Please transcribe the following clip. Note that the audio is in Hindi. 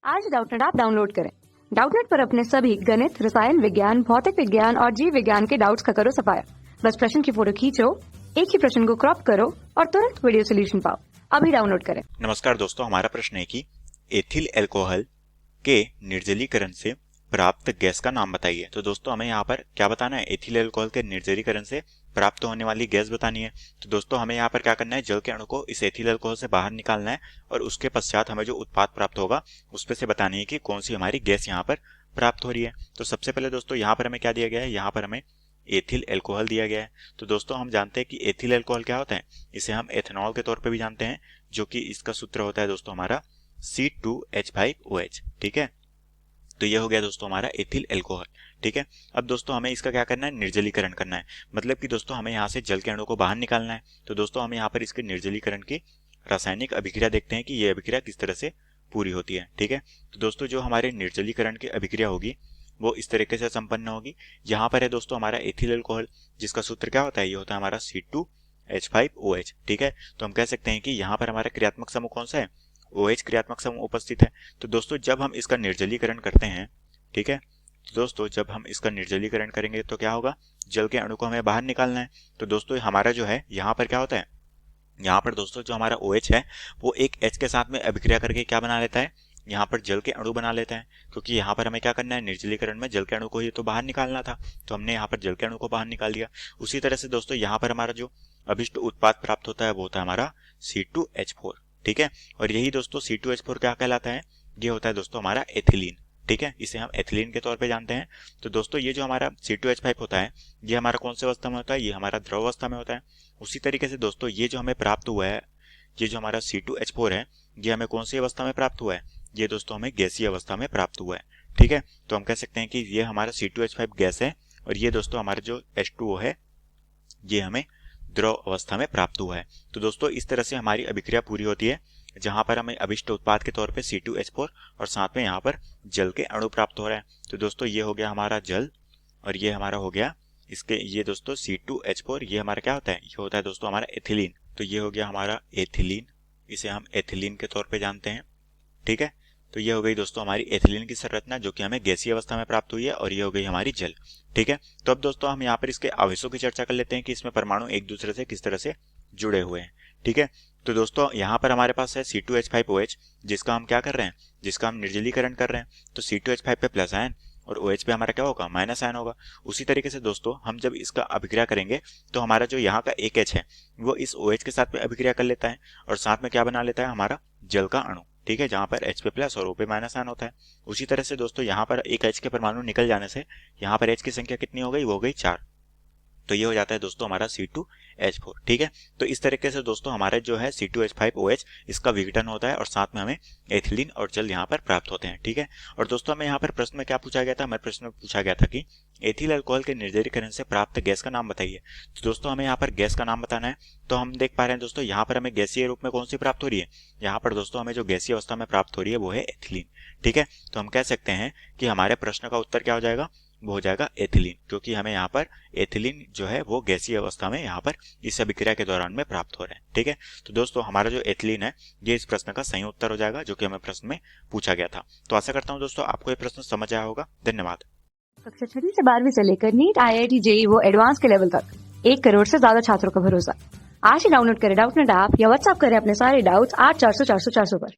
आज डाउटनेट ऐप डाउनलोड करें। डाउटनेट पर अपने सभी गणित, रसायन विज्ञान, भौतिक विज्ञान और जीव विज्ञान के डाउट्स का करो सफाया। बस प्रश्न की फोटो खींचो, एक ही प्रश्न को क्रॉप करो और तुरंत वीडियो सोल्यूशन पाओ। अभी डाउनलोड करें। नमस्कार दोस्तों, हमारा प्रश्न है कि एथिल अल्कोहल के निर्जलीकरण से प्राप्त गैस का नाम बताइए। तो दोस्तों हमें यहाँ पर क्या बताना है, एथिल अल्कोहल के निर्जलीकरण से प्राप्त होने वाली गैस बतानी है। तो दोस्तों हमें यहाँ पर क्या करना है, जल के अणु को इस एथिल अल्कोहल से बाहर निकालना है और उसके पश्चात हमें जो उत्पाद प्राप्त होगा उस पर से बतानी है कि कौन सी हमारी गैस यहाँ पर प्राप्त हो रही है। तो सबसे पहले दोस्तों यहाँ पर हमें क्या दिया गया है, यहाँ पर हमें एथिल अल्कोहल दिया गया है। तो दोस्तों हम जानते हैं कि एथिल अल्कोहल क्या होता है, इसे हम एथेनॉल के तौर पे भी जानते हैं, जो कि इसका सूत्र होता है दोस्तों हमारा C2H5OH। ठीक है, तो ये हो गया दोस्तों हमारा एथिल अल्कोहल। ठीक है, अब दोस्तों हमें इसका क्या करना है, निर्जलीकरण करना है। मतलब कि दोस्तों हमें यहाँ से जल के अणु को बाहर निकालना है। तो दोस्तों हम यहाँ पर इसके निर्जलीकरण की रासायनिक अभिक्रिया देखते हैं कि ये अभिक्रिया किस तरह से पूरी होती है। ठीक है, तो दोस्तों जो हमारे निर्जलीकरण की अभिक्रिया होगी वो इस तरीके से संपन्न होगी। यहाँ पर है दोस्तों हमारा एथिल अल्कोहल, जिसका सूत्र क्या होता है, ये होता है हमारा C2H5OH। ठीक है, तो हम कह सकते हैं कि यहाँ पर हमारा क्रियात्मक समूह कौन सा है, OH क्रियात्मक समूह उपस्थित है। तो दोस्तों जब हम इसका निर्जलीकरण करते हैं, ठीक है, तो दोस्तों जब हम इसका निर्जलीकरण करेंगे तो क्या होगा, जल के अणु को हमें बाहर निकालना है। तो दोस्तों हमारा जो है यहाँ पर क्या होता है, यहाँ पर दोस्तों जो हमारा OH है वो एक H के साथ में अभिक्रिया करके क्या बना लेता है, यहाँ पर जल के अणु बना लेता है। क्योंकि यहाँ पर हमें क्या करना है, निर्जलीकरण में जल के अणु को ही तो बाहर निकालना था, तो हमने यहाँ पर जल के अणु को बाहर निकाल दिया। उसी तरह से दोस्तों यहाँ पर हमारा जो अभिष्ट उत्पाद प्राप्त होता है वो होता है हमारा C2H4। ठीक है, और यही दोस्तों C2H4 क्या कहलाता है, ये होता है दोस्तों हमारा एथिलीन। ठीक है, इसे हम एथिलीन के तौर पे जानते हैं। तो दोस्तों ये जो हमारा C2H5 होता है ये हमारा कौन से अवस्था में होता है, ये हमारा द्रव अवस्था में होता है। उसी तरीके से दोस्तों ये जो हमें प्राप्त हुआ है, ये जो हमारा C2H4 है, ये हमें कौन सी अवस्था में प्राप्त हुआ है, ये दोस्तों हमें गैसीय अवस्था में प्राप्त हुआ है। ठीक है, तो हम कह सकते हैं कि ये हमारा C2H5 गैस है और ये दोस्तों हमारा जो H2O है ये हमें द्रव अवस्था में प्राप्त हुआ है। तो दोस्तों इस तरह से हमारी अभिक्रिया पूरी होती है, जहां पर हमें अभिष्ट उत्पाद के तौर पे C2H4 और साथ में यहाँ पर जल के अणु प्राप्त हो रहा है। तो दोस्तों ये हो गया हमारा जल और ये हमारा हो गया इसके ये दोस्तों C2H4, ये हमारा क्या होता है, ये होता है दोस्तों हमारा एथिलीन। तो ये हो गया हमारा एथिलीन, इसे हम एथिलीन के तौर पे जानते हैं। ठीक है, तो ये हो गई दोस्तों हमारी एथिलीन की संरचना, जो कि हमें गैसीय अवस्था में प्राप्त हुई है, और ये हो गई हमारी जल। ठीक है, तो अब दोस्तों हम यहाँ पर इसके आवेशों की चर्चा कर लेते हैं कि इसमें परमाणु एक दूसरे से किस तरह से जुड़े हुए हैं। ठीक है, तो दोस्तों यहाँ पर हमारे पास है C2H5OH, जिसका हम क्या कर रहे हैं, जिसका हम निर्जलीकरण कर रहे हैं। तो C2H5 पे प्लस आयन और OH पे हमारा क्या होगा, माइनस आयन होगा। उसी तरीके से दोस्तों हम जब इसका अभिक्रिया करेंगे तो हमारा जो यहाँ का एक H है वो इस OH के साथ में अभिक्रिया कर लेता है और साथ में क्या बना लेता है, हमारा जल का अणु। ठीक है, जहां पर H पे प्लस और O पे माइनस आयन होता है। उसी तरह से दोस्तों यहाँ पर एक H के परमाणु निकल जाने से यहाँ पर H की संख्या कितनी हो गई, वो हो गई 4। तो ये हो जाता है दोस्तों हमारा C2H4। ठीक है, तो इस तरीके से दोस्तों हमारे जो है C2H5OH इसका विघटन होता है और साथ में हमें एथिलीन और जल यहाँ पर प्राप्त होते हैं। ठीक है, और दोस्तों हमें यहाँ पर प्रश्न में क्या पूछा गया था, हमारे प्रश्न में पूछा गया था कि एथिल अल्कोहल के निर्जलीकरण से प्राप्त गैस का नाम बताइए। तो दोस्तों हमें यहाँ पर गैस का नाम बताना है। तो हम देख पा रहे हैं दोस्तों यहाँ पर हमें गैसीय रूप में कौन सी प्राप्त हो रही है, यहाँ पर दोस्तों हमें जो गैसीय अवस्था में प्राप्त हो रही है वो है एथिलीन। ठीक है, तो हम कह सकते हैं कि हमारे प्रश्न का उत्तर क्या हो जाएगा, वो हो जाएगा एथिलीन, क्योंकि हमें यहाँ पर एथिलीन जो है वो गैसीय अवस्था में यहाँ पर इस अभिक्रिया के दौरान में प्राप्त हो रहे हैं। ठीक है, तो दोस्तों हमारा जो एथिलीन है ये इस प्रश्न का सही उत्तर हो जाएगा, जो कि हमें प्रश्न में पूछा गया था। तो आशा करता हूँ दोस्तों आपको ये प्रश्न समझ आया होगा। धन्यवाद। कक्षा 6 से 12वीं से लेकर नीट, IIT, JEE वो एडवांस के लेवल तक 1 करोड़ से ज्यादा छात्रों का भरोसा। आज ही डाउनलोड करें डाउटनेट ऐप या व्हाट्सएप करें अपने सारे डाउट्स 8400 400 400 पर।